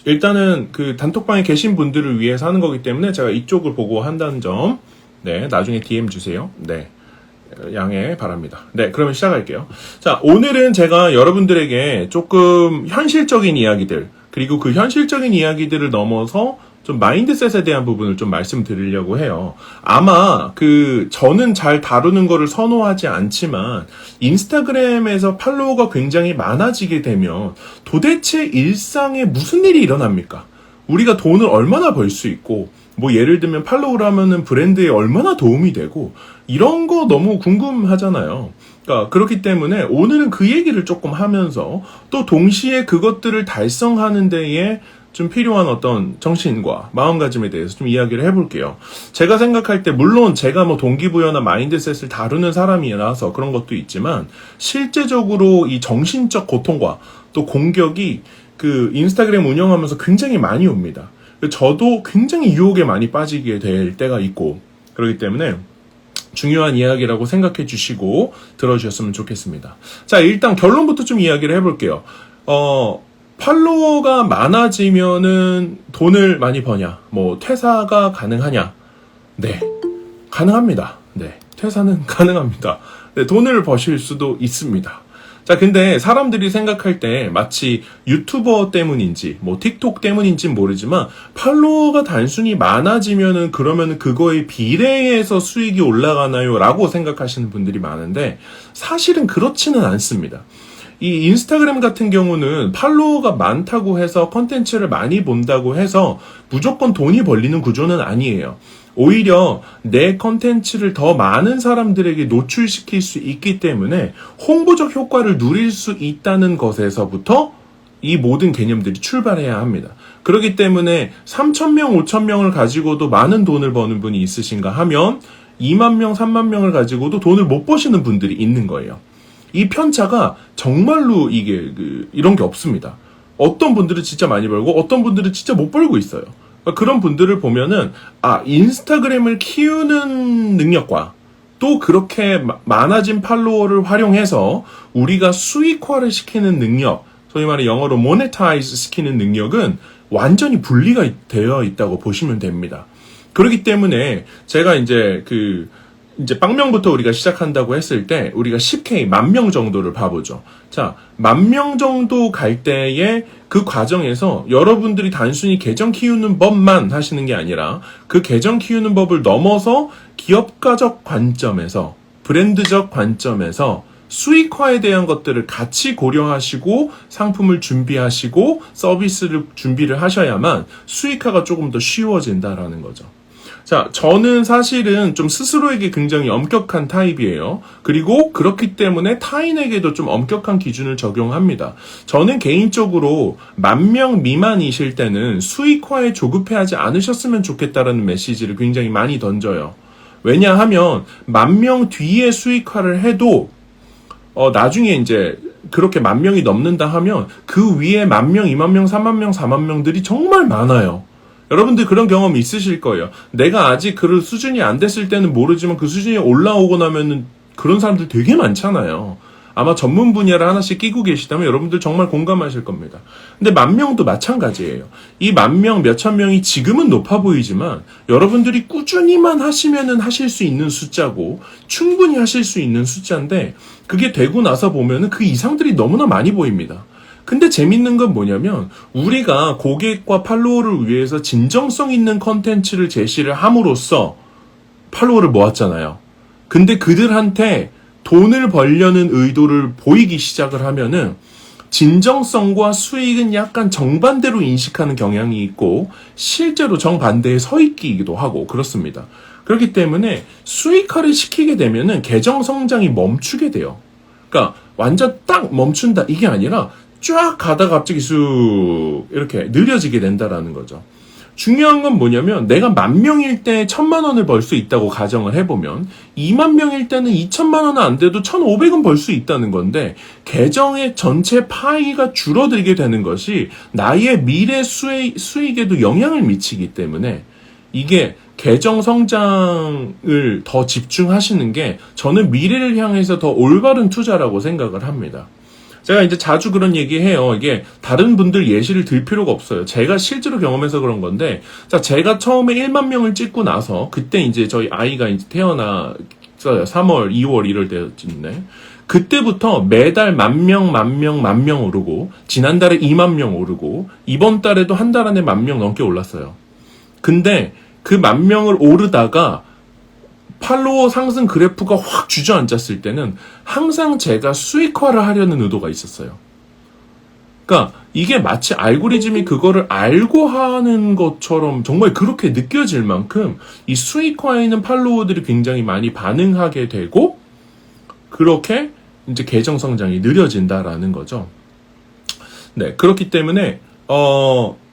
일단은 그 단톡방에 계신 분들을 위해서 하는 거기 때문에 제가 이쪽을 보고 한다는 점, 네, 나중에 DM 주세요. 네. 양해 바랍니다. 네, 그러면 시작할게요. 자, 오늘은 제가 여러분들에게 조금 현실적인 이야기들, 그리고 그 현실적인 이야기들을 넘어서 좀 마인드셋에 대한 부분을 좀 말씀드리려고 해요. 아마 저는 잘 다루는 거를 선호하지 않지만 인스타그램에서 팔로워가 굉장히 많아지게 되면 도대체 일상에 무슨 일이 일어납니까? 우리가 돈을 얼마나 벌 수 있고, 뭐 예를 들면 팔로우를 하면은 브랜드에 얼마나 도움이 되고, 이런 거 너무 궁금하잖아요. 그러니까 그렇기 때문에 오늘은 그 얘기를 조금 하면서 또 동시에 그것들을 달성하는 데에 좀 필요한 어떤 정신과 마음가짐에 대해서 좀 이야기를 해볼게요. 제가 생각할 때 물론 제가 뭐 동기부여나 마인드셋을 다루는 사람이라서 그런 것도 있지만 실제적으로 이 정신적 고통과 또 공격이 그 인스타그램 운영하면서 굉장히 많이 옵니다. 저도 굉장히 유혹에 많이 빠지게 될 때가 있고, 그렇기 때문에 중요한 이야기라고 생각해 주시고 들어주셨으면 좋겠습니다. 자, 일단 결론부터 좀 이야기를 해볼게요. 팔로워가 많아지면은 돈을 많이 버냐? 뭐 퇴사가 가능하냐? 네, 가능합니다. 네, 퇴사는 가능합니다. 네, 돈을 버실 수도 있습니다. 자, 근데 사람들이 생각할 때 마치 유튜버 때문인지 뭐 틱톡 때문인지는 모르지만 팔로워가 단순히 많아지면은 그러면은 그거에 비례해서 수익이 올라가나요? 라고 생각하시는 분들이 많은데 사실은 그렇지는 않습니다. 이 인스타그램 같은 경우는 팔로워가 많다고 해서 컨텐츠를 많이 본다고 해서 무조건 돈이 벌리는 구조는 아니에요. 오히려 내 컨텐츠를 더 많은 사람들에게 노출시킬 수 있기 때문에 홍보적 효과를 누릴 수 있다는 것에서부터 이 모든 개념들이 출발해야 합니다. 그렇기 때문에 3,000명, 5,000명을 가지고도 많은 돈을 버는 분이 있으신가 하면 2만 명, 3만 명을 가지고도 돈을 못 버시는 분들이 있는 거예요. 이 편차가 정말로 이런 게 없습니다. 어떤 분들은 진짜 많이 벌고 어떤 분들은 진짜 못 벌고 있어요. 그런 분들을 보면은 인스타그램을 키우는 능력과 또 그렇게 많아진 팔로워를 활용해서 우리가 수익화를 시키는 능력, 소위 말해 영어로 모네타이즈 시키는 능력은 완전히 분리가 되어 있다고 보시면 됩니다. 그렇기 때문에 제가 이제 빵명부터 우리가 시작한다고 했을 때 우리가 10K, 10,000명 정도를 봐보죠. 자, 10,000명 정도 갈 때에 그 과정에서 여러분들이 단순히 계정 키우는 법만 하시는 게 아니라 그 계정 키우는 법을 넘어서 기업가적 관점에서, 브랜드적 관점에서 수익화에 대한 것들을 같이 고려하시고 상품을 준비하시고 서비스를 준비를 하셔야만 수익화가 조금 더 쉬워진다라는 거죠. 자, 저는 사실은 좀 스스로에게 굉장히 엄격한 타입이에요. 그리고 그렇기 때문에 타인에게도 좀 엄격한 기준을 적용합니다. 저는 개인적으로 10,000명 미만이실 때는 수익화에 조급해하지 않으셨으면 좋겠다라는 메시지를 굉장히 많이 던져요. 왜냐하면 10,000명 뒤에 수익화를 해도 나중에 이제 그렇게 10,000명이 넘는다 하면 그 위에 10,000명, 20,000명, 30,000명, 40,000명들이 정말 많아요. 여러분들 그런 경험 있으실 거예요. 내가 아직 그 수준이 안 됐을 때는 모르지만 그 수준이 올라오고 나면은 그런 사람들 되게 많잖아요. 아마 전문 분야를 하나씩 끼고 계시다면 여러분들 정말 공감하실 겁니다. 근데 10,000명도 마찬가지예요. 이 10,000명, 몇천 명이 지금은 높아 보이지만 여러분들이 꾸준히만 하시면은 하실 수 있는 숫자고 충분히 하실 수 있는 숫자인데 그게 되고 나서 보면은 그 이상들이 너무나 많이 보입니다. 근데 재밌는 건 뭐냐면 우리가 고객과 팔로워를 위해서 진정성 있는 컨텐츠를 제시를 함으로써 팔로워를 모았잖아요. 근데 그들한테 돈을 벌려는 의도를 보이기 시작을 하면은 진정성과 수익은 약간 정반대로 인식하는 경향이 있고 실제로 정반대에 서 있기도 하고 그렇습니다. 그렇기 때문에 수익화를 시키게 되면은 계정 성장이 멈추게 돼요. 그러니까 완전 딱 멈춘다 이게 아니라 쫙 가다가 갑자기 쑥 이렇게 느려지게 된다라는 거죠. 중요한 건 뭐냐면 내가 10,000명일 때 1,000만 원을 벌 수 있다고 가정을 해보면 2만 명일 때는 2,000만 원은 안 돼도 1,500은 벌 수 있다는 건데 계정의 전체 파이가 줄어들게 되는 것이 나의 미래 수익에도 영향을 미치기 때문에 이게 계정 성장을 더 집중하시는 게 저는 미래를 향해서 더 올바른 투자라고 생각을 합니다. 제가 이제 자주 그런 얘기 해요. 이게 다른 분들 예시를 들 필요가 없어요. 제가 실제로 경험해서 그런 건데, 자, 제가 처음에 1만 명을 찍고 나서, 그때 이제 저희 아이가 이제 태어났어요. 3월, 2월 이럴 때였는데, 그때부터 매달 10,000명 오르고, 지난달에 2만 명 오르고, 이번 달에도 한 달 안에 10,000명 넘게 올랐어요. 근데 그 10,000명을 오르다가 팔로워 상승 그래프가 확 주저앉았을 때는 항상 제가 수익화를 하려는 의도가 있었어요. 그러니까 이게 마치 알고리즘이 그거를 알고 하는 것처럼 정말 그렇게 느껴질 만큼 이 수익화에 있는 팔로워들이 굉장히 많이 반응하게 되고 그렇게 이제 계정 성장이 느려진다라는 거죠. 네, 그렇기 때문에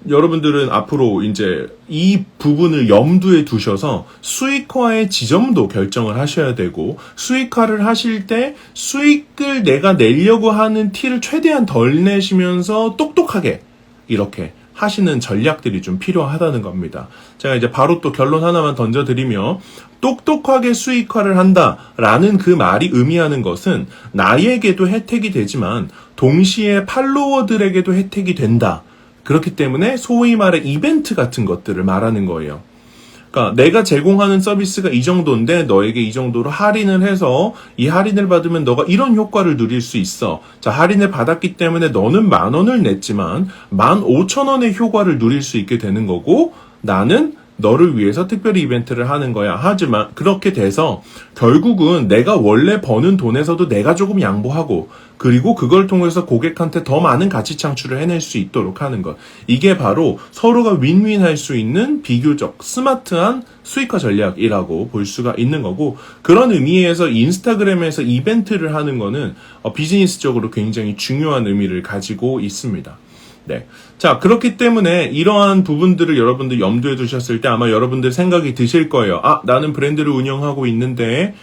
여러분들은 앞으로 이제 이 부분을 염두에 두셔서 수익화의 지점도 결정을 하셔야 되고, 수익화를 하실 때 수익을 내가 내려고 하는 티를 최대한 덜 내시면서 똑똑하게 이렇게 하시는 전략들이 좀 필요하다는 겁니다. 제가 이제 바로 또 결론 하나만 던져드리며, 똑똑하게 수익화를 한다라는 그 말이 의미하는 것은 나에게도 혜택이 되지만 동시에 팔로워들에게도 혜택이 된다. 그렇기 때문에 소위 말해 이벤트 같은 것들을 말하는 거예요. 그러니까 내가 제공하는 서비스가 이 정도인데 너에게 이 정도로 할인을 해서 이 할인을 받으면 너가 이런 효과를 누릴 수 있어. 자, 할인을 받았기 때문에 너는 10,000원을 냈지만 15,000원의 효과를 누릴 수 있게 되는 거고, 나는 너를 위해서 특별히 이벤트를 하는 거야. 하지만 그렇게 돼서 결국은 내가 원래 버는 돈에서도 내가 조금 양보하고, 그리고 그걸 통해서 고객한테 더 많은 가치 창출을 해낼 수 있도록 하는 것. 이게 바로 서로가 윈윈할 수 있는 비교적 스마트한 수익화 전략이라고 볼 수가 있는 거고, 그런 의미에서 인스타그램에서 이벤트를 하는 거는 비즈니스적으로 굉장히 중요한 의미를 가지고 있습니다. 네. 자, 그렇기 때문에 이러한 부분들을 여러분들 염두에 두셨을 때 아마 여러분들 생각이 드실 거예요. 아, 나는 브랜드를 운영하고 있는데,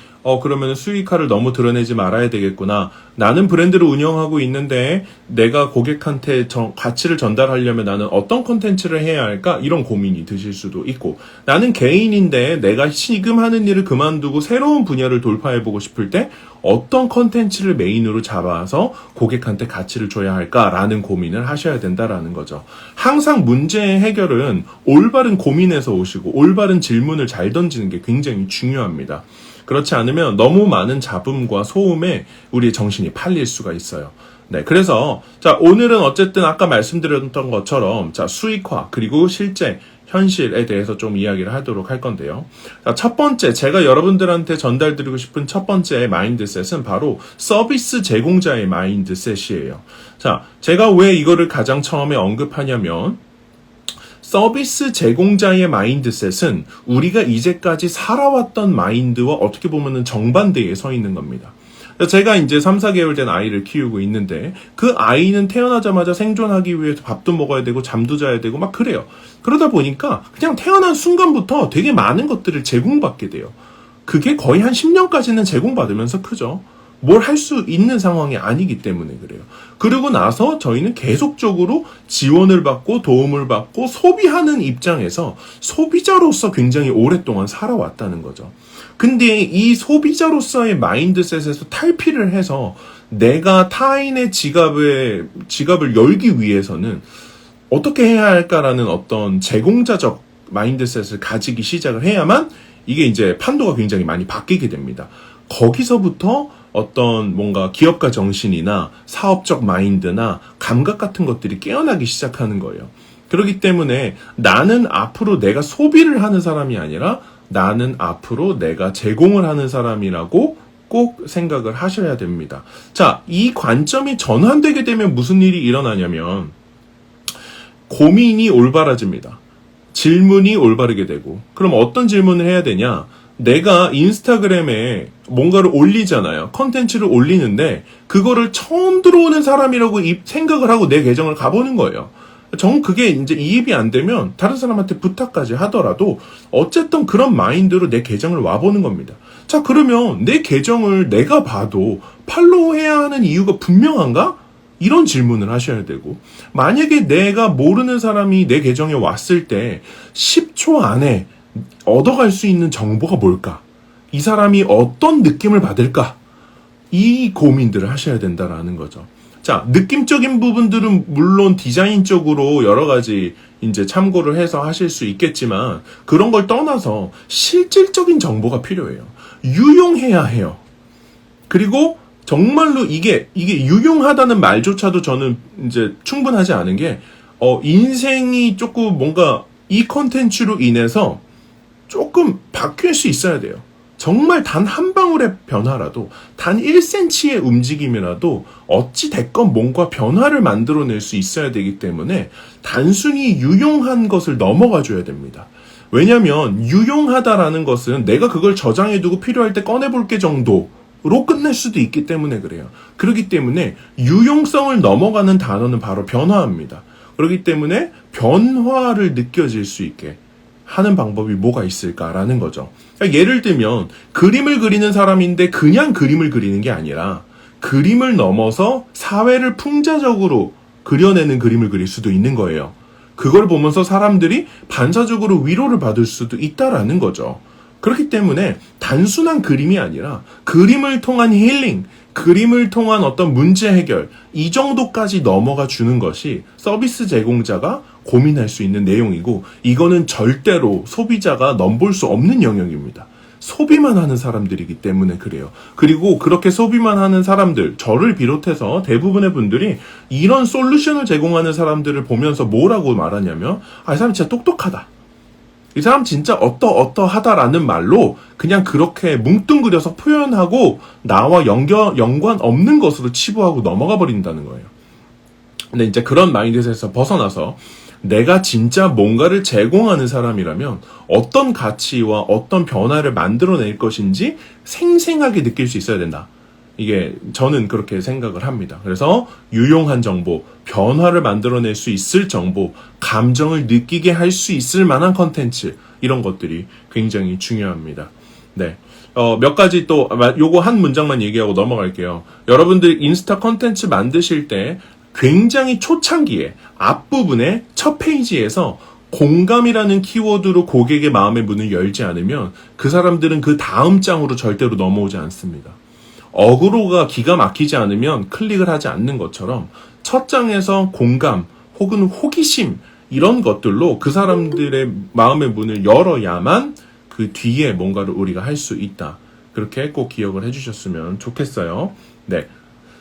그러면 수익화를 너무 드러내지 말아야 되겠구나. 나는 브랜드를 운영하고 있는데, 내가 고객한테 가치를 전달하려면 나는 어떤 콘텐츠를 해야 할까? 이런 고민이 드실 수도 있고, 나는 개인인데 내가 지금 하는 일을 그만두고 새로운 분야를 돌파해보고 싶을 때, 어떤 콘텐츠를 메인으로 잡아서 고객한테 가치를 줘야 할까라는 고민을 하셔야 된다라는 거죠. 항상 문제의 해결은 올바른 고민에서 오시고 올바른 질문을 잘 던지는 게 굉장히 중요합니다. 그렇지 않으면 너무 많은 잡음과 소음에 우리의 정신이 팔릴 수가 있어요. 네, 그래서 자, 오늘은 어쨌든 아까 말씀드렸던 것처럼 자, 수익화 그리고 실제 현실에 대해서 좀 이야기를 하도록 할 건데요. 자, 첫 번째, 제가 여러분들한테 전달드리고 싶은 첫 번째 마인드셋은 바로 서비스 제공자의 마인드셋이에요. 자, 제가 왜 이거를 가장 처음에 언급하냐면, 서비스 제공자의 마인드셋은 우리가 이제까지 살아왔던 마인드와 어떻게 보면은 정반대에 서 있는 겁니다. 제가 이제 3, 4개월 된 아이를 키우고 있는데 그 아이는 태어나자마자 생존하기 위해서 밥도 먹어야 되고 잠도 자야 되고 막 그래요. 그러다 보니까 그냥 태어난 순간부터 되게 많은 것들을 제공받게 돼요. 그게 거의 한 10년까지는 제공받으면서 크죠. 뭘 할 수 있는 상황이 아니기 때문에 그래요. 그러고 나서 저희는 계속적으로 지원을 받고 도움을 받고 소비하는 입장에서 소비자로서 굉장히 오랫동안 살아왔다는 거죠. 근데 이 소비자로서의 마인드셋에서 탈피를 해서 내가 타인의 지갑을 열기 위해서는 어떻게 해야 할까라는 어떤 제공자적 마인드셋을 가지기 시작을 해야만 이게 이제 판도가 굉장히 많이 바뀌게 됩니다. 거기서부터 어떤 뭔가 기업가 정신이나 사업적 마인드나 감각 같은 것들이 깨어나기 시작하는 거예요. 그렇기 때문에 나는 앞으로 내가 소비를 하는 사람이 아니라 나는 앞으로 내가 제공을 하는 사람이라고 꼭 생각을 하셔야 됩니다. 자, 이 관점이 전환되게 되면 무슨 일이 일어나냐면 고민이 올바라집니다. 질문이 올바르게 되고, 그럼 어떤 질문을 해야 되냐? 내가 인스타그램에 뭔가를 올리잖아요. 컨텐츠를 올리는데 그거를 처음 들어오는 사람이라고 생각을 하고 내 계정을 가보는 거예요. 그게 이제 이입이 안 되면 다른 사람한테 부탁까지 하더라도 어쨌든 그런 마인드로 내 계정을 와보는 겁니다. 자, 그러면 내 계정을 내가 봐도 팔로우해야 하는 이유가 분명한가? 이런 질문을 하셔야 되고, 만약에 내가 모르는 사람이 내 계정에 왔을 때 10초 안에 얻어갈 수 있는 정보가 뭘까? 이 사람이 어떤 느낌을 받을까? 이 고민들을 하셔야 된다라는 거죠. 자, 느낌적인 부분들은 물론 디자인적으로 여러 가지 이제 참고를 해서 하실 수 있겠지만 그런 걸 떠나서 실질적인 정보가 필요해요. 유용해야 해요. 그리고 정말로 이게 유용하다는 말조차도 저는 이제 충분하지 않은 게, 인생이 조금 뭔가 이 컨텐츠로 인해서 조금 바뀔 수 있어야 돼요. 정말 단 한 방울의 변화라도, 단 1cm의 움직임이라도 어찌 됐건 뭔가 변화를 만들어낼 수 있어야 되기 때문에 단순히 유용한 것을 넘어가 줘야 됩니다. 왜냐면 유용하다라는 것은 내가 그걸 저장해두고 필요할 때 꺼내볼게 정도로 끝낼 수도 있기 때문에 그래요. 그렇기 때문에 유용성을 넘어가는 단어는 바로 변화입니다. 그렇기 때문에 변화를 느껴질 수 있게 하는 방법이 뭐가 있을까라는 거죠. 그러니까 예를 들면 그림을 그리는 사람인데 그냥 그림을 그리는 게 아니라 그림을 넘어서 사회를 풍자적으로 그려내는 그림을 그릴 수도 있는 거예요. 그걸 보면서 사람들이 반사적으로 위로를 받을 수도 있다라는 거죠. 그렇기 때문에 단순한 그림이 아니라 그림을 통한 힐링, 그림을 통한 어떤 문제 해결, 이 정도까지 넘어가 주는 것이 서비스 제공자가 고민할 수 있는 내용이고, 이거는 절대로 소비자가 넘볼 수 없는 영역입니다. 소비만 하는 사람들이기 때문에 그래요. 그리고 그렇게 소비만 하는 사람들, 저를 비롯해서 대부분의 분들이 이런 솔루션을 제공하는 사람들을 보면서 뭐라고 말하냐면, 이 사람 진짜 똑똑하다. 이 사람 진짜 어떠하다라는 말로 그냥 그렇게 뭉뚱그려서 표현하고 나와 연관 없는 것으로 치부하고 넘어가 버린다는 거예요. 근데 이제 그런 마인드셋에서 벗어나서 내가 진짜 뭔가를 제공하는 사람이라면 어떤 가치와 어떤 변화를 만들어낼 것인지 생생하게 느낄 수 있어야 된다. 이게 저는 그렇게 생각을 합니다. 그래서 유용한 정보, 변화를 만들어낼 수 있을 정보, 감정을 느끼게 할 수 있을 만한 컨텐츠, 이런 것들이 굉장히 중요합니다. 네. 몇 가지 또 요거 한 문장만 얘기하고 넘어갈게요. 여러분들 인스타 컨텐츠 만드실 때 굉장히 초창기에 앞부분에 첫 페이지에서 공감이라는 키워드로 고객의 마음의 문을 열지 않으면 그 사람들은 그 다음 장으로 절대로 넘어오지 않습니다. 어그로가 기가 막히지 않으면 클릭을 하지 않는 것처럼 첫 장에서 공감 혹은 호기심, 이런 것들로 그 사람들의 마음의 문을 열어야만 그 뒤에 뭔가를 우리가 할 수 있다. 그렇게 꼭 기억을 해주셨으면 좋겠어요. 네.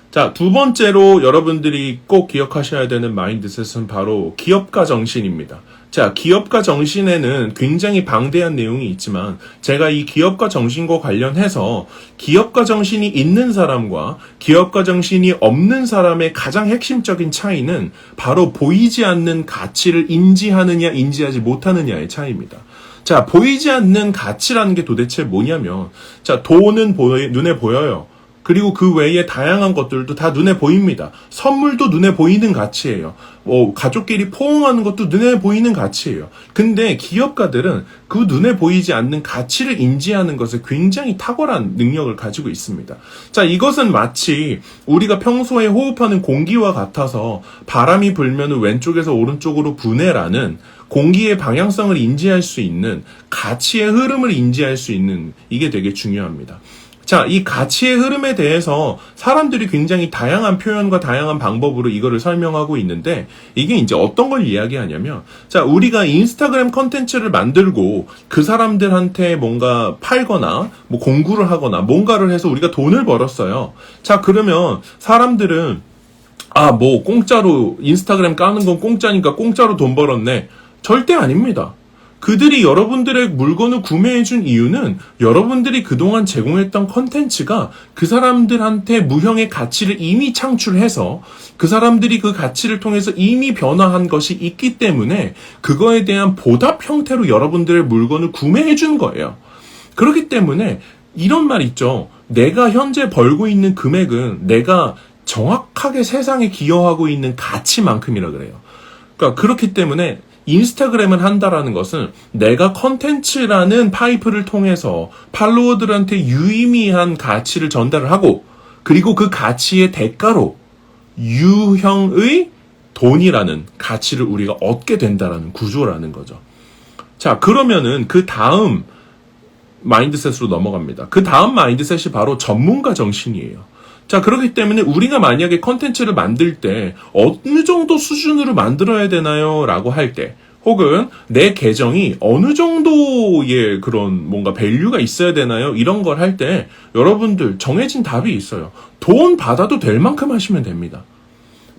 자, 두 번째로 여러분들이 꼭 기억하셔야 되는 마인드셋은 바로 기업가 정신입니다. 자, 기업가 정신에는 굉장히 방대한 내용이 있지만 제가 이 기업가 정신과 관련해서 기업가 정신이 있는 사람과 기업가 정신이 없는 사람의 가장 핵심적인 차이는 바로 보이지 않는 가치를 인지하느냐 인지하지 못하느냐의 차이입니다. 자, 보이지 않는 가치라는 게 도대체 뭐냐면, 자, 돈은 눈에 보여요. 그리고 그 외에 다양한 것들도 다 눈에 보입니다. 선물도 눈에 보이는 가치예요. 가족끼리 포옹하는 것도 눈에 보이는 가치예요. 근데 기업가들은 그 눈에 보이지 않는 가치를 인지하는 것에 굉장히 탁월한 능력을 가지고 있습니다. 자, 이것은 마치 우리가 평소에 호흡하는 공기와 같아서 바람이 불면 왼쪽에서 오른쪽으로 분해라는 공기의 방향성을 인지할 수 있는, 가치의 흐름을 인지할 수 있는, 이게 되게 중요합니다. 자, 이 가치의 흐름에 대해서 사람들이 굉장히 다양한 표현과 다양한 방법으로 이거를 설명하고 있는데, 이게 이제 어떤 걸 이야기하냐면, 자, 우리가 인스타그램 컨텐츠를 만들고 그 사람들한테 뭔가 팔거나 뭐 공구를 하거나 뭔가를 해서 우리가 돈을 벌었어요. 자, 그러면 사람들은 뭐 공짜로 인스타그램 까는 건 공짜니까 공짜로 돈 벌었네. 절대 아닙니다. 그들이 여러분들의 물건을 구매해준 이유는 여러분들이 그동안 제공했던 컨텐츠가 그 사람들한테 무형의 가치를 이미 창출해서 그 사람들이 그 가치를 통해서 이미 변화한 것이 있기 때문에 그거에 대한 보답 형태로 여러분들의 물건을 구매해준 거예요. 그렇기 때문에 이런 말 있죠. 내가 현재 벌고 있는 금액은 내가 정확하게 세상에 기여하고 있는 가치만큼이라 그래요. 그러니까 그렇기 때문에 인스타그램을 한다라는 것은 내가 컨텐츠라는 파이프를 통해서 팔로워들한테 유의미한 가치를 전달을 하고, 그리고 그 가치의 대가로 유형의 돈이라는 가치를 우리가 얻게 된다라는 구조라는 거죠. 자, 그러면은 그 다음 마인드셋으로 넘어갑니다. 그 다음 마인드셋이 바로 전문가 정신이에요. 자, 그렇기 때문에 우리가 만약에 컨텐츠를 만들 때 어느 정도 수준으로 만들어야 되나요? 라고 할 때, 혹은 내 계정이 어느 정도의 그런 뭔가 밸류가 있어야 되나요? 이런 걸 할 때 여러분들 정해진 답이 있어요. 돈 받아도 될 만큼 하시면 됩니다.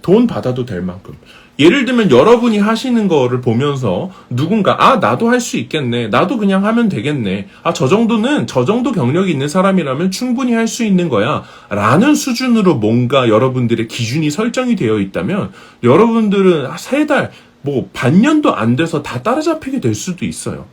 돈 받아도 될 만큼. 예를 들면 여러분이 하시는 거를 보면서 누군가 나도 할 수 있겠네. 나도 그냥 하면 되겠네. 저 정도 경력이 있는 사람이라면 충분히 할 수 있는 거야. 라는 수준으로 뭔가 여러분들의 기준이 설정이 되어 있다면 여러분들은 3달, 반년도 안 돼서 다 따라잡히게 될 수도 있어요.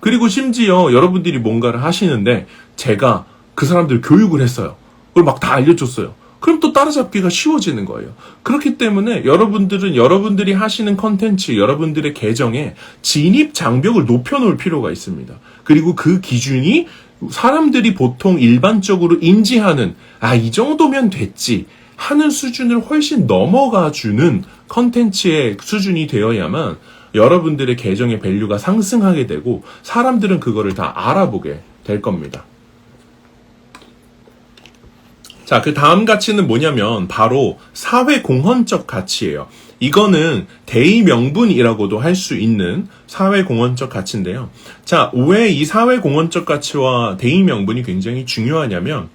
그리고 심지어 여러분들이 뭔가를 하시는데 제가 그 사람들 교육을 했어요. 그걸 막 다 알려줬어요. 그럼 또 따라잡기가 쉬워지는 거예요. 그렇기 때문에 여러분들은 여러분들이 하시는 컨텐츠, 여러분들의 계정에 진입 장벽을 높여놓을 필요가 있습니다. 그리고 그 기준이 사람들이 보통 일반적으로 인지하는 이 정도면 됐지 하는 수준을 훨씬 넘어가주는 컨텐츠의 수준이 되어야만 여러분들의 계정의 밸류가 상승하게 되고 사람들은 그거를 다 알아보게 될 겁니다. 자, 그 다음 가치는 뭐냐면 바로 사회공헌적 가치예요. 이거는 대의명분이라고도 할 수 있는 사회공헌적 가치인데요. 자, 왜 이 사회공헌적 가치와 대의명분이 굉장히 중요하냐면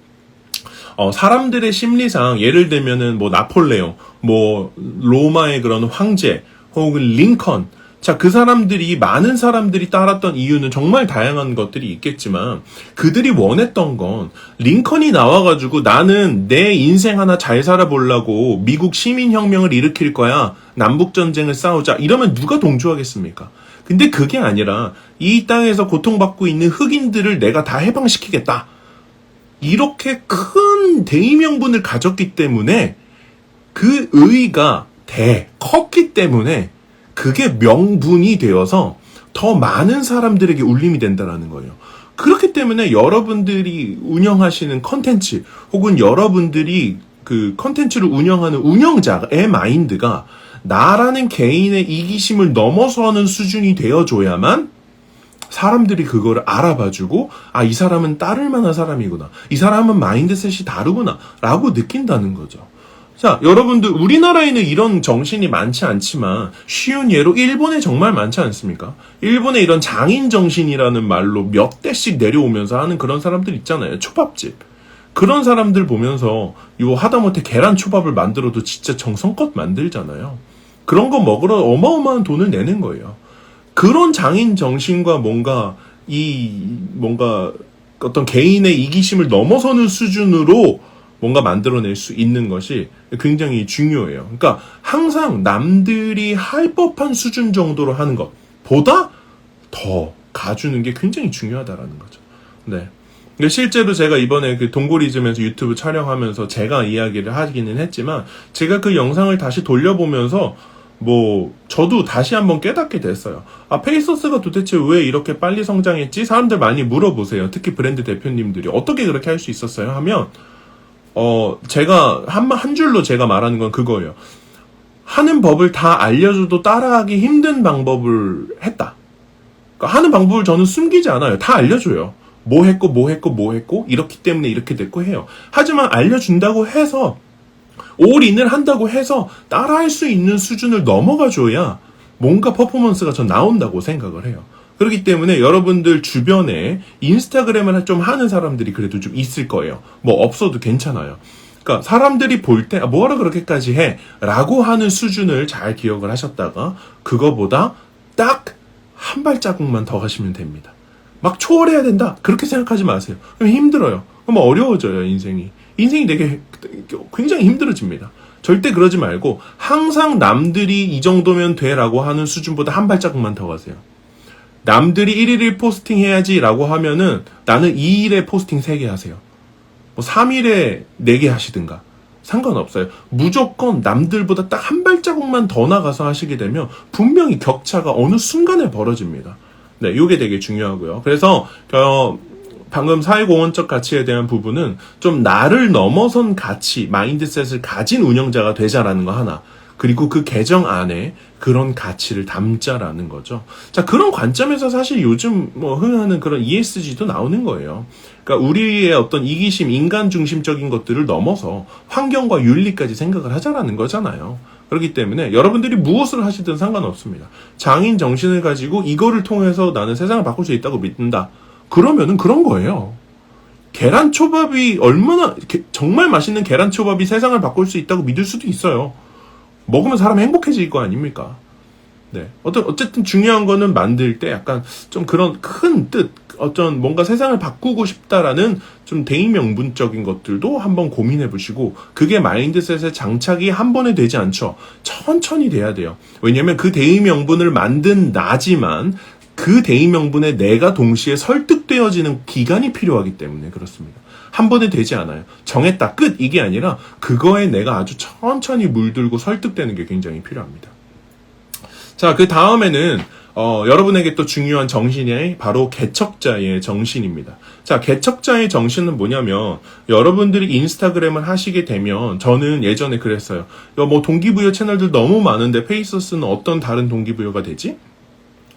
사람들의 심리상 예를 들면은 나폴레옹, 로마의 그런 황제, 혹은 링컨, 자, 그 사람들이, 많은 사람들이 따랐던 이유는 정말 다양한 것들이 있겠지만, 그들이 원했던 건, 링컨이 나와가지고 나는 내 인생 하나 잘 살아보려고 미국 시민혁명을 일으킬 거야. 남북전쟁을 싸우자. 이러면 누가 동조하겠습니까? 근데 그게 아니라, 이 땅에서 고통받고 있는 흑인들을 내가 다 해방시키겠다. 이렇게 큰 대의명분을 가졌기 때문에, 그 의의가 컸기 때문에, 그게 명분이 되어서 더 많은 사람들에게 울림이 된다는 거예요. 그렇기 때문에 여러분들이 운영하시는 컨텐츠 혹은 여러분들이 그 컨텐츠를 운영하는 운영자의 마인드가 나라는 개인의 이기심을 넘어서는 수준이 되어줘야만 사람들이 그거를 알아봐주고 이 사람은 따를 만한 사람이구나. 이 사람은 마인드셋이 다르구나 라고 느낀다는 거죠. 자, 여러분들 우리나라에는 이런 정신이 많지 않지만 쉬운 예로 일본에 정말 많지 않습니까? 일본에 이런 장인 정신이라는 말로 몇 대씩 내려오면서 하는 그런 사람들 있잖아요. 초밥집. 그런 사람들 보면서 이거 하다못해 계란 초밥을 만들어도 진짜 정성껏 만들잖아요. 그런 거 먹으러 어마어마한 돈을 내는 거예요. 그런 장인 정신과 뭔가 어떤 개인의 이기심을 넘어서는 수준으로 뭔가 만들어낼 수 있는 것이 굉장히 중요해요. 그러니까 항상 남들이 할 법한 수준 정도로 하는 것보다 더 가주는 게 굉장히 중요하다라는 거죠. 네. 실제로 제가 이번에 그 동고리즘에서 유튜브 촬영하면서 제가 이야기를 하기는 했지만 제가 그 영상을 다시 돌려보면서 저도 다시 한번 깨닫게 됐어요. 페이소스가 도대체 왜 이렇게 빨리 성장했지? 사람들 많이 물어보세요. 특히 브랜드 대표님들이 어떻게 그렇게 할 수 있었어요? 하면 제가 한 줄로 제가 말하는 건 그거예요. 하는 법을 다 알려줘도 따라하기 힘든 방법을 했다. 그러니까 하는 방법을 저는 숨기지 않아요. 다 알려줘요. 뭐 했고, 이렇기 때문에 이렇게 됐고 해요. 하지만 알려준다고 해서, 올인을 한다고 해서 따라할 수 있는 수준을 넘어가줘야 뭔가 퍼포먼스가 전 나온다고 생각을 해요. 그렇기 때문에 여러분들 주변에 인스타그램을 좀 하는 사람들이 그래도 좀 있을 거예요. 없어도 괜찮아요. 그러니까 사람들이 볼 때 뭐하러 그렇게까지 해? 라고 하는 수준을 잘 기억을 하셨다가 그거보다 딱 한 발자국만 더 가시면 됩니다. 막 초월해야 된다. 그렇게 생각하지 마세요. 그럼 힘들어요. 그럼 어려워져요, 인생이. 인생이 되게 굉장히 힘들어집니다. 절대 그러지 말고 항상 남들이 이 정도면 돼라고 하는 수준보다 한 발자국만 더 가세요. 남들이 1일 1포스팅 해야지 라고 하면은 나는 2일에 포스팅 3개 하세요. 3일에 4개 하시든가 상관없어요. 무조건 남들보다 딱 한 발자국만 더 나가서 하시게 되면 분명히 격차가 어느 순간에 벌어집니다. 네, 요게 되게 중요하고요. 그래서 방금 사회공헌적 가치에 대한 부분은 좀 나를 넘어선 가치, 마인드셋을 가진 운영자가 되자라는 거 하나. 그리고 그 계정 안에 그런 가치를 담자라는 거죠. 자, 그런 관점에서 사실 요즘 뭐 흥하는 그런 ESG도 나오는 거예요. 그러니까 우리의 어떤 이기심, 인간 중심적인 것들을 넘어서 환경과 윤리까지 생각을 하자라는 거잖아요. 그렇기 때문에 여러분들이 무엇을 하시든 상관없습니다. 장인 정신을 가지고 이거를 통해서 나는 세상을 바꿀 수 있다고 믿는다. 그러면은 그런 거예요. 계란초밥이 얼마나 정말 맛있는 계란초밥이 세상을 바꿀 수 있다고 믿을 수도 있어요. 먹으면 사람이 행복해질 거 아닙니까? 네. 어쨌든 중요한 거는 만들 때 약간 좀 그런 큰 뜻, 어떤 뭔가 세상을 바꾸고 싶다라는 좀 대의명분적인 것들도 한번 고민해 보시고, 그게 마인드셋의 장착이 한 번에 되지 않죠. 천천히 돼야 돼요. 왜냐면 그 대의명분을 만든 나지만 그 대의명분에 내가 동시에 설득되어지는 기간이 필요하기 때문에 그렇습니다. 한 번에 되지 않아요. 정했다, 끝! 이게 아니라 그거에 내가 아주 천천히 물들고 설득되는 게 굉장히 필요합니다. 자, 그 다음에는 여러분에게 또 중요한 정신이 바로 개척자의 정신입니다. 자, 개척자의 정신은 뭐냐면, 여러분들이 인스타그램을 하시게 되면, 저는 예전에 그랬어요. 뭐 동기부여 채널들 너무 많은데 페이서스는 어떤 다른 동기부여가 되지?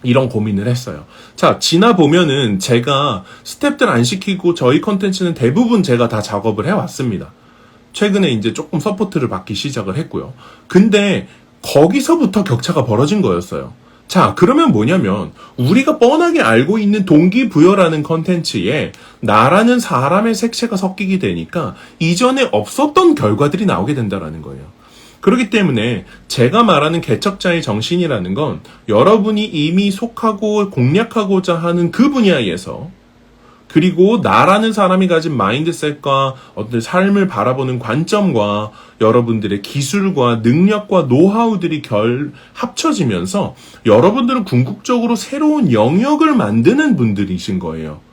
이런 고민을 했어요. 자, 지나 보면은 제가 스텝들 안 시키고 저희 컨텐츠는 대부분 제가 다 작업을 해왔습니다. 최근에 이제 조금 서포트를 받기 시작을 했고요. 근데 거기서부터 격차가 벌어진 거였어요. 자, 그러면 뭐냐면 우리가 뻔하게 알고 있는 동기부여라는 컨텐츠에 나라는 사람의 색채가 섞이게 되니까 이전에 없었던 결과들이 나오게 된다라는 거예요. 그렇기 때문에 제가 말하는 개척자의 정신이라는 건 여러분이 이미 속하고 공략하고자 하는 그 분야에서, 그리고 나라는 사람이 가진 마인드셋과 어떤 삶을 바라보는 관점과 여러분들의 기술과 능력과 노하우들이 합쳐지면서 여러분들은 궁극적으로 새로운 영역을 만드는 분들이신 거예요.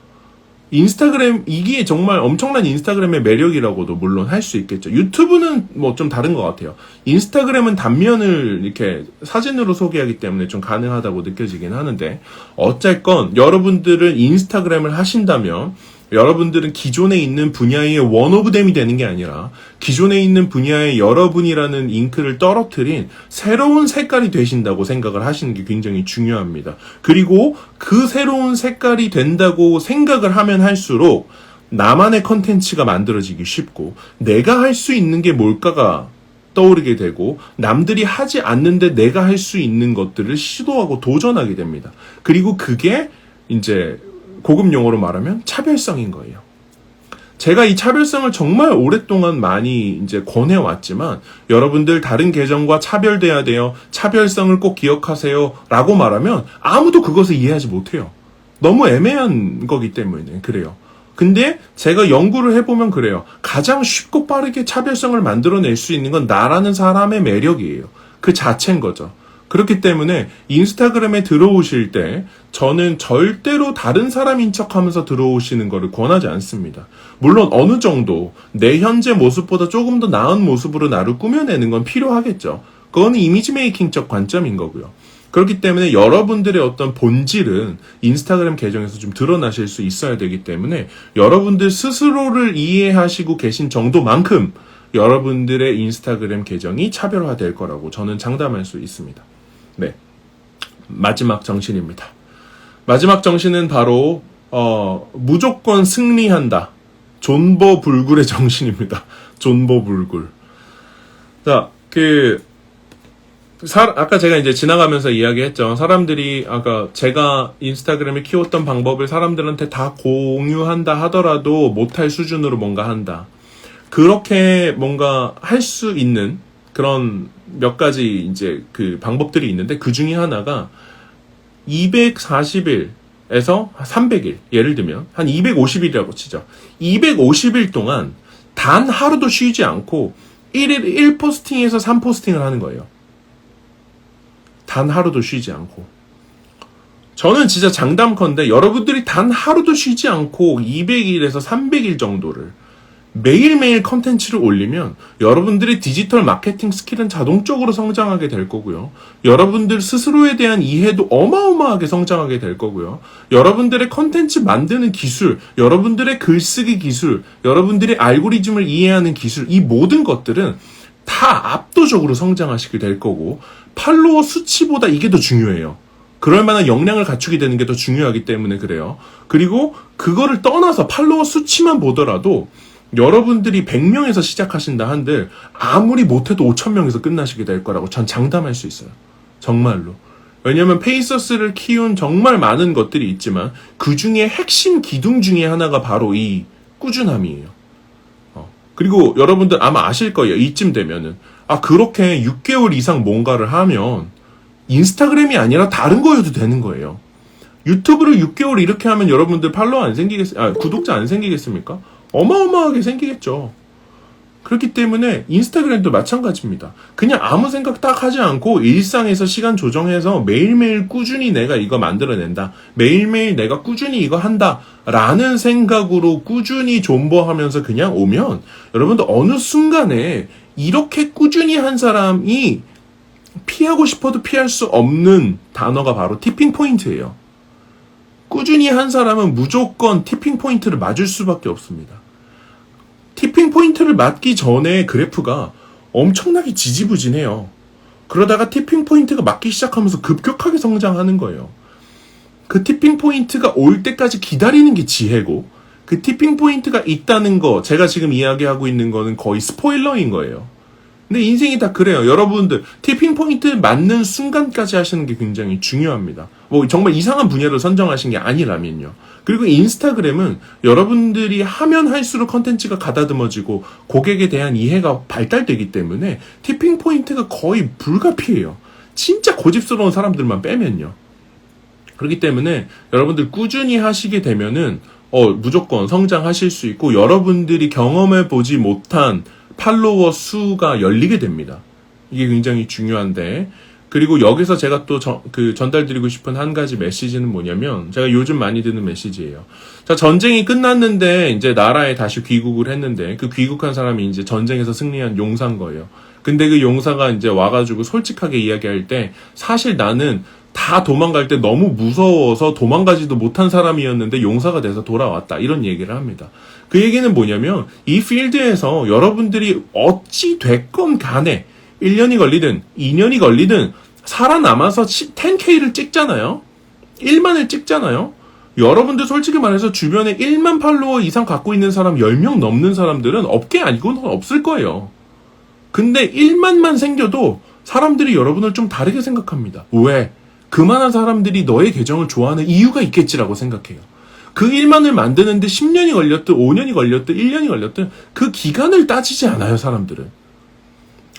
인스타그램, 이게 정말 엄청난 인스타그램의 매력이라고도 물론 할 수 있겠죠. 유튜브는 뭐 좀 다른 것 같아요. 인스타그램은 단면을 이렇게 사진으로 소개하기 때문에 좀 가능하다고 느껴지긴 하는데, 어쨌건 여러분들은 인스타그램을 하신다면 여러분들은 기존에 있는 분야의 원 오브 댐이 되는 게 아니라 기존에 있는 분야의 여러분이라는 잉크를 떨어뜨린 새로운 색깔이 되신다고 생각을 하시는 게 굉장히 중요합니다. 그리고 그 새로운 색깔이 된다고 생각을 하면 할수록 나만의 컨텐츠가 만들어지기 쉽고, 내가 할 수 있는 게 뭘까가 떠오르게 되고, 남들이 하지 않는데 내가 할 수 있는 것들을 시도하고 도전하게 됩니다. 그리고 그게 이제 고급 용어로 말하면 차별성인 거예요. 제가 이 차별성을 정말 오랫동안 많이 이제 권해왔지만, 여러분들 다른 계정과 차별돼야 돼요, 차별성을 꼭 기억하세요 라고 말하면 아무도 그것을 이해하지 못해요. 너무 애매한 거기 때문에 그래요. 근데 제가 연구를 해보면 그래요. 가장 쉽고 빠르게 차별성을 만들어낼 수 있는 건 나라는 사람의 매력이에요. 그 자체인 거죠. 그렇기 때문에 인스타그램에 들어오실 때 저는 절대로 다른 사람인 척하면서 들어오시는 거를 권하지 않습니다. 물론 어느 정도 내 현재 모습보다 조금 더 나은 모습으로 나를 꾸며내는 건 필요하겠죠. 그거는 이미지 메이킹적 관점인 거고요. 그렇기 때문에 여러분들의 어떤 본질은 인스타그램 계정에서 좀 드러나실 수 있어야 되기 때문에 여러분들 스스로를 이해하시고 계신 정도만큼 여러분들의 인스타그램 계정이 차별화될 거라고 저는 장담할 수 있습니다. 네, 마지막 정신입니다. 마지막 정신은 바로 무조건 승리한다, 존버불굴의 정신입니다. 존버불굴. 자, 아까 제가 이제 지나가면서 이야기했죠. 사람들이 아까 제가 인스타그램에 키웠던 방법을 사람들한테 다 공유한다 하더라도 못할 수준으로 뭔가 한다. 그렇게 뭔가 할 수 있는 그런 몇 가지 이제 그 방법들이 있는데, 그 중에 하나가 240일에서 300일, 예를 들면 한 250일이라고 치죠. 250일 동안 단 하루도 쉬지 않고 1일 1포스팅에서 3포스팅을 하는 거예요. 단 하루도 쉬지 않고. 저는 진짜 장담컨대 여러분들이 단 하루도 쉬지 않고 200일에서 300일 정도를 매일매일 컨텐츠를 올리면 여러분들의 디지털 마케팅 스킬은 자동적으로 성장하게 될 거고요. 여러분들 스스로에 대한 이해도 어마어마하게 성장하게 될 거고요. 여러분들의 컨텐츠 만드는 기술, 여러분들의 글쓰기 기술, 여러분들의 알고리즘을 이해하는 기술, 이 모든 것들은 다 다 압도적으로 성장하시게 될 거고, 팔로워 수치보다 이게 더 중요해요. 그럴 만한 역량을 갖추게 되는 게 더 중요하기 때문에 그래요. 그리고 그거를 떠나서 팔로워 수치만 보더라도 여러분들이 100명에서 시작하신다 한들 아무리 못해도 5,000명에서 끝나시게 될 거라고 전 장담할 수 있어요. 정말로. 왜냐면 페이서스를 키운 정말 많은 것들이 있지만 그 중에 핵심 기둥 중에 하나가 바로 이 꾸준함이에요. 그리고 여러분들 아마 아실 거예요. 이쯤 되면은. 그렇게 6개월 이상 뭔가를 하면 인스타그램이 아니라 다른 거여도 되는 거예요. 유튜브를 6개월 이렇게 하면 여러분들 팔로워 안 구독자 안 생기겠습니까? 어마어마하게 생기겠죠. 그렇기 때문에 인스타그램도 마찬가지입니다. 그냥 아무 생각 딱 하지 않고 일상에서 시간 조정해서 매일매일 꾸준히 내가 이거 만들어낸다. 매일매일 내가 꾸준히 이거 한다. 라는 생각으로 꾸준히 존버하면서 그냥 오면 여러분들 어느 순간에 이렇게 꾸준히 한 사람이 피하고 싶어도 피할 수 없는 단어가 바로 티핑 포인트예요. 꾸준히 한 사람은 무조건 티핑 포인트를 맞을 수밖에 없습니다. 티핑 포인트를 맞기 전에 그래프가 엄청나게 지지부진해요. 그러다가 티핑 포인트가 맞기 시작하면서 급격하게 성장하는 거예요. 그 티핑 포인트가 올 때까지 기다리는 게 지혜고, 그 티핑 포인트가 있다는 거, 제가 지금 이야기하고 있는 거는 거의 스포일러인 거예요. 근데 인생이 다 그래요. 여러분들 티핑 포인트 맞는 순간까지 하시는 게 굉장히 중요합니다. 뭐 정말 이상한 분야를 선정하신 게 아니라면요. 그리고 인스타그램은 여러분들이 하면 할수록 컨텐츠가 가다듬어지고 고객에 대한 이해가 발달되기 때문에 티핑 포인트가 거의 불가피해요. 진짜 고집스러운 사람들만 빼면요. 그렇기 때문에 여러분들 꾸준히 하시게 되면은 무조건 성장하실 수 있고, 여러분들이 경험해 보지 못한 팔로워 수가 열리게 됩니다. 이게 굉장히 중요한데, 그리고 여기서 제가 또 전달드리고 싶은 한 가지 메시지는 뭐냐면, 제가 요즘 많이 듣는 메시지예요. 자, 전쟁이 끝났는데 이제 나라에 다시 귀국을 했는데, 그 귀국한 사람이 이제 전쟁에서 승리한 용사인 거예요. 근데 그 용사가 이제 와가지고 솔직하게 이야기할 때, 사실 나는 다 도망갈 때 너무 무서워서 도망가지도 못한 사람이었는데 용사가 돼서 돌아왔다. 이런 얘기를 합니다. 그 얘기는 뭐냐면, 이 필드에서 여러분들이 어찌 됐건 간에 1년이 걸리든 2년이 걸리든 살아남아서 10K를 찍잖아요. 1만을 찍잖아요. 여러분들 솔직히 말해서 주변에 1만 팔로워 이상 갖고 있는 사람 10명 넘는 사람들은 업계 아니고는 없을 거예요. 근데 1만만 생겨도 사람들이 여러분을 좀 다르게 생각합니다. 왜? 그만한 사람들이 너의 계정을 좋아하는 이유가 있겠지라고 생각해요. 그 1만을 만드는데 10년이 걸렸든 5년이 걸렸든 1년이 걸렸든 그 기간을 따지지 않아요, 사람들은.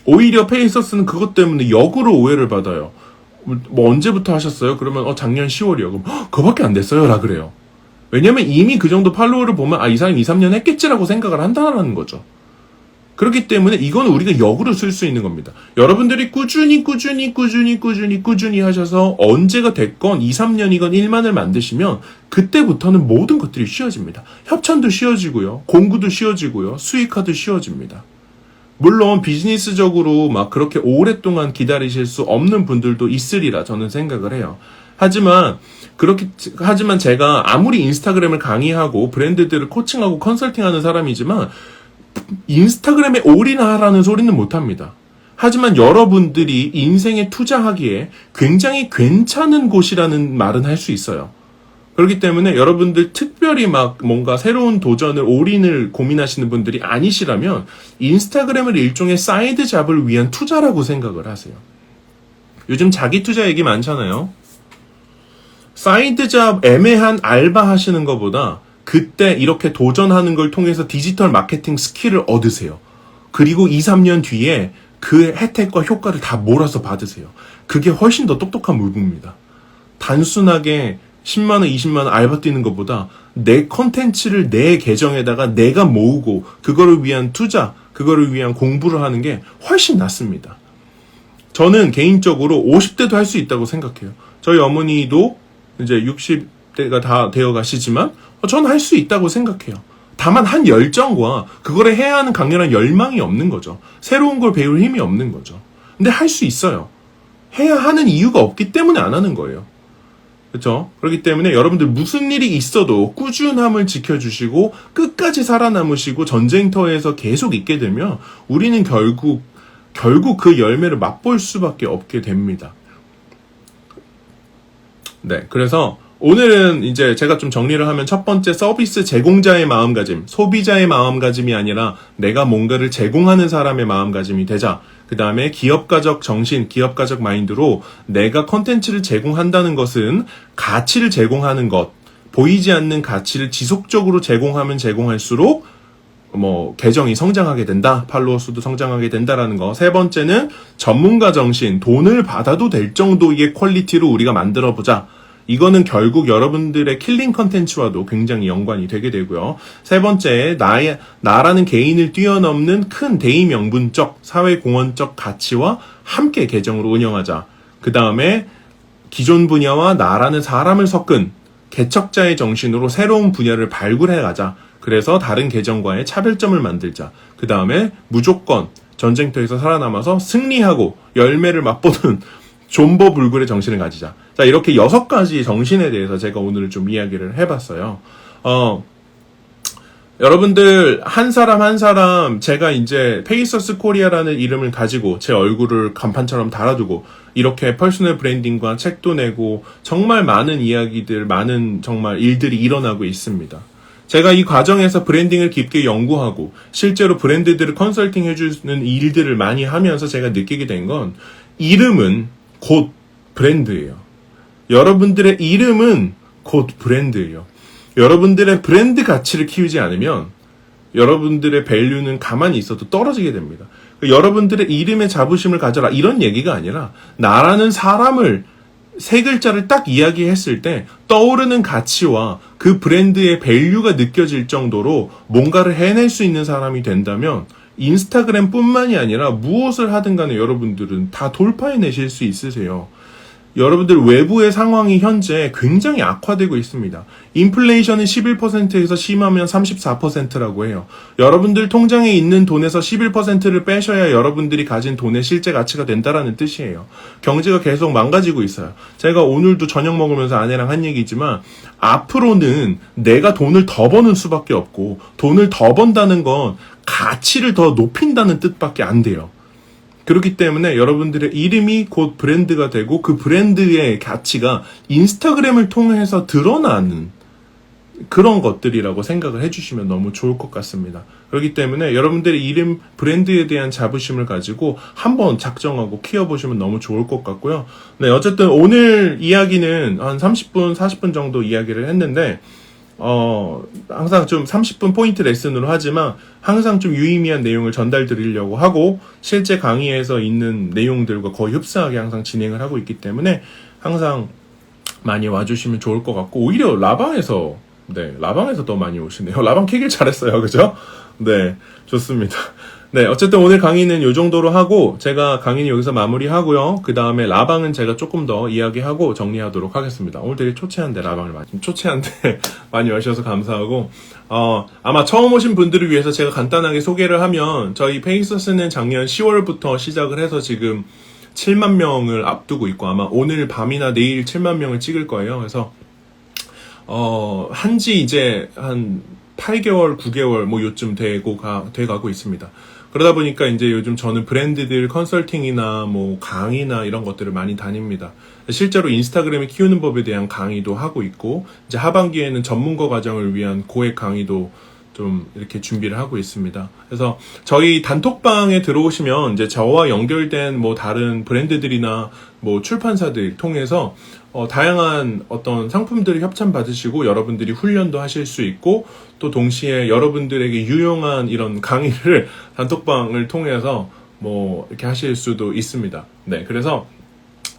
오히려 페이서스는 그것 때문에 역으로 오해를 받아요. 뭐 언제부터 하셨어요? 그러면 작년 10월이요. 그럼 그거밖에 안 됐어요 라 그래요. 왜냐면 이미 그 정도 팔로워를 보면 이 사람이 2, 3년 했겠지라고 생각을 한다는 거죠. 그렇기 때문에 이건 우리가 역으로 쓸 수 있는 겁니다. 여러분들이 꾸준히 하셔서 언제가 됐건 2, 3년이건 1만을 만드시면 그때부터는 모든 것들이 쉬워집니다. 협찬도 쉬워지고요. 공구도 쉬워지고요. 수익화도 쉬워집니다. 물론 비즈니스적으로 막 그렇게 오랫동안 기다리실 수 없는 분들도 있으리라 저는 생각을 해요. 하지만 제가 아무리 인스타그램을 강의하고 브랜드들을 코칭하고 컨설팅하는 사람이지만 인스타그램에 올인하라는 소리는 못합니다. 하지만 여러분들이 인생에 투자하기에 굉장히 괜찮은 곳이라는 말은 할 수 있어요. 그렇기 때문에 여러분들 특별히 막 뭔가 새로운 도전을 올인을 고민하시는 분들이 아니시라면 인스타그램을 일종의 사이드 잡을 위한 투자라고 생각을 하세요. 요즘 자기 투자 얘기 많잖아요. 사이드 잡 애매한 알바 하시는 것보다 그때 이렇게 도전하는 걸 통해서 디지털 마케팅 스킬을 얻으세요. 그리고 2, 3년 뒤에 그 혜택과 효과를 다 몰아서 받으세요. 그게 훨씬 더 똑똑한 물품입니다. 단순하게 10만원, 20만원 알바 뛰는 것보다 내 컨텐츠를 내 계정에다가 내가 모으고 그거를 위한 투자, 그거를 위한 공부를 하는 게 훨씬 낫습니다. 저는 개인적으로 50대도 할 수 있다고 생각해요. 저희 어머니도 이제 60대가 다 되어 가시지만 저는 할 수 있다고 생각해요. 다만 한 열정과 그거를 해야 하는 강렬한 열망이 없는 거죠. 새로운 걸 배울 힘이 없는 거죠. 근데 할 수 있어요. 해야 하는 이유가 없기 때문에 안 하는 거예요. 그렇죠? 그렇기 때문에 여러분들 무슨 일이 있어도 꾸준함을 지켜주시고 끝까지 살아남으시고 전쟁터에서 계속 있게 되면 우리는 결국 결국 그 열매를 맛볼 수밖에 없게 됩니다. 네, 그래서 오늘은 이제 제가 좀 정리를 하면 첫 번째 서비스 제공자의 마음가짐, 소비자의 마음가짐이 아니라 내가 뭔가를 제공하는 사람의 마음가짐이 되자. 그 다음에 기업가적 정신, 기업가적 마인드로 내가 컨텐츠를 제공한다는 것은 가치를 제공하는 것, 보이지 않는 가치를 지속적으로 제공하면 제공할수록 계정이 성장하게 된다. 팔로워 수도 성장하게 된다라는 거. 세 번째는 전문가 정신, 돈을 받아도 될 정도의 퀄리티로 우리가 만들어보자. 이거는 결국 여러분들의 킬링 컨텐츠와도 굉장히 연관이 되게 되고요. 세 번째, 나라는 개인을 뛰어넘는 큰 대의명분적, 사회공헌적 가치와 함께 계정을 운영하자. 그 다음에 기존 분야와 나라는 사람을 섞은 개척자의 정신으로 새로운 분야를 발굴해 가자. 그래서 다른 계정과의 차별점을 만들자. 그 다음에 무조건 전쟁터에서 살아남아서 승리하고 열매를 맛보는 존버불굴의 정신을 가지자. 자, 이렇게 6가지 정신에 대해서 제가 오늘 좀 이야기를 해봤어요. 여러분들 한 사람 한 사람 제가 이제 페이서스 코리아라는 이름을 가지고 제 얼굴을 간판처럼 달아두고 이렇게 퍼스널 브랜딩과 책도 내고 정말 많은 이야기들, 많은 정말 일들이 일어나고 있습니다. 제가 이 과정에서 브랜딩을 깊게 연구하고 실제로 브랜드들을 컨설팅 해주는 일들을 많이 하면서 제가 느끼게 된 건 이름은 곧 브랜드예요. 여러분들의 이름은 곧 브랜드예요. 여러분들의 브랜드 가치를 키우지 않으면 여러분들의 밸류는 가만히 있어도 떨어지게 됩니다. 여러분들의 이름에 자부심을 가져라 이런 얘기가 아니라 나라는 사람을 세 글자를 딱 이야기했을 때 떠오르는 가치와 그 브랜드의 밸류가 느껴질 정도로 뭔가를 해낼 수 있는 사람이 된다면 인스타그램 뿐만이 아니라 무엇을 하든 간에 여러분들은 다 돌파해내실 수 있으세요. 여러분들 외부의 상황이 현재 굉장히 악화되고 있습니다. 인플레이션은 11%에서 심하면 34%라고 해요. 여러분들 통장에 있는 돈에서 11%를 빼셔야 여러분들이 가진 돈의 실제 가치가 된다라는 뜻이에요. 경제가 계속 망가지고 있어요. 제가 오늘도 저녁 먹으면서 아내랑 한 얘기지만 앞으로는 내가 돈을 더 버는 수밖에 없고 돈을 더 번다는 건 가치를 더 높인다는 뜻밖에 안 돼요. 그렇기 때문에 여러분들의 이름이 곧 브랜드가 되고 그 브랜드의 가치가 인스타그램을 통해서 드러나는 그런 것들이라고 생각을 해주시면 너무 좋을 것 같습니다. 그렇기 때문에 여러분들의 이름, 브랜드에 대한 자부심을 가지고 한번 작정하고 키워보시면 너무 좋을 것 같고요. 네, 어쨌든 오늘 이야기는 한 30분, 40분 정도 이야기를 했는데 항상 좀 30분 포인트 레슨으로 하지만 항상 좀 유의미한 내용을 전달 드리려고 하고 실제 강의에서 있는 내용들과 거의 흡사하게 항상 진행을 하고 있기 때문에 항상 많이 와주시면 좋을 것 같고 오히려 라방에서 더 많이 오시네요. 라방 키길 잘했어요. 그죠? 네, 좋습니다. 네, 어쨌든 오늘 강의는 요 정도로 하고 제가 강의는 여기서 마무리하고요. 그 다음에 라방은 제가 조금 더 이야기하고 정리하도록 하겠습니다. 오늘 되게 초췌한데 라방을 많이 와주셔서 감사하고 아마 처음 오신 분들을 위해서 제가 간단하게 소개를 하면 저희 페이서스는 작년 10월부터 시작을 해서 지금 7만 명을 앞두고 있고 아마 오늘 밤이나 내일 7만 명을 찍을 거예요. 그래서 한지 이제 한 8개월, 9개월 요쯤 돼가고 있습니다. 그러다 보니까 이제 요즘 저는 브랜드들 컨설팅이나 강의나 이런 것들을 많이 다닙니다. 실제로 인스타그램을 키우는 법에 대한 강의도 하고 있고 이제 하반기에는 전문가 과정을 위한 고액 강의도 좀 이렇게 준비를 하고 있습니다. 그래서 저희 단톡방에 들어오시면 이제 저와 연결된 다른 브랜드들이나 출판사들 통해서 다양한 어떤 상품들을 협찬 받으시고 여러분들이 훈련도 하실 수 있고 또 동시에 여러분들에게 유용한 이런 강의를 단톡방을 통해서 이렇게 하실 수도 있습니다. 네, 그래서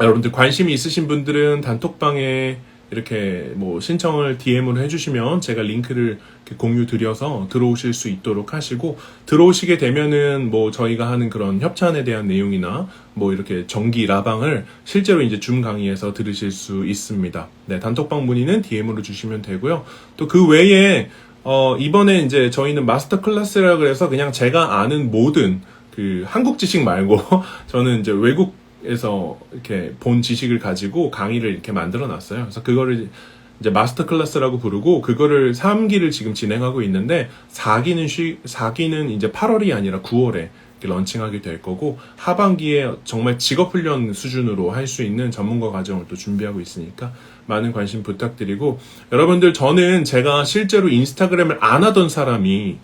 여러분들 관심이 있으신 분들은 단톡방에 이렇게 신청을 DM으로 해주시면 제가 링크를 이렇게 공유 드려서 들어오실 수 있도록 하시고 들어오시게 되면은 저희가 하는 그런 협찬에 대한 내용이나 이렇게 정기 라방을 실제로 이제 줌 강의에서 들으실 수 있습니다. 네, 단톡방 문의는 DM으로 주시면 되고요. 또 그 외에 이번에 이제 저희는 마스터 클래스라 그래서 그냥 제가 아는 모든 그 한국 지식 말고 저는 이제 외국에서 이렇게 본 지식을 가지고 강의를 이렇게 만들어 놨어요. 그래서 그거를 이제 마스터 클래스라고 부르고 그거를 3기를 지금 진행하고 있는데 4기는 이제 8월이 아니라 9월에 자연스럽게 런칭하게 될 거고, 하반기에 정말 직업훈련 수준으로 할 수 있는 전문가 과정을 또 준비하고 있으니까 많은 관심 부탁드리고, 여러분들, 저는 제가 실제로 인스타그램을 안 하던 사람이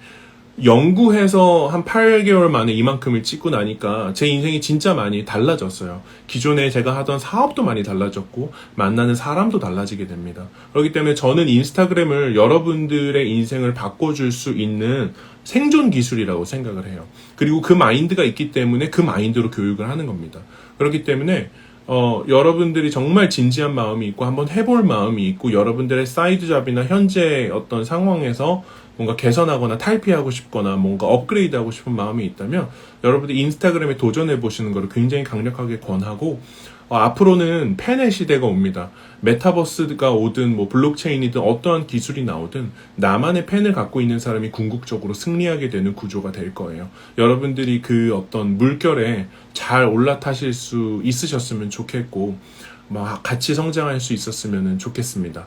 연구해서 한 8개월 만에 이만큼을 찍고 나니까 제 인생이 진짜 많이 달라졌어요. 기존에 제가 하던 사업도 많이 달라졌고 만나는 사람도 달라지게 됩니다. 그렇기 때문에 저는 인스타그램을 여러분들의 인생을 바꿔줄 수 있는 생존 기술이라고 생각을 해요. 그리고 그 마인드가 있기 때문에 그 마인드로 교육을 하는 겁니다. 그렇기 때문에 여러분들이 정말 진지한 마음이 있고 한번 해볼 마음이 있고 여러분들의 사이드 잡이나 현재 어떤 상황에서 뭔가 개선하거나 탈피하고 싶거나 뭔가 업그레이드 하고 싶은 마음이 있다면 여러분들이 인스타그램에 도전해 보시는 것을 굉장히 강력하게 권하고, 앞으로는 펜의 시대가 옵니다. 메타버스가 오든 뭐 블록체인이든 어떠한 기술이 나오든 나만의 펜을 갖고 있는 사람이 궁극적으로 승리하게 되는 구조가 될 거예요. 여러분들이 그 어떤 물결에 잘 올라타실 수 있으셨으면 좋겠고, 막 같이 성장할 수 있었으면 좋겠습니다.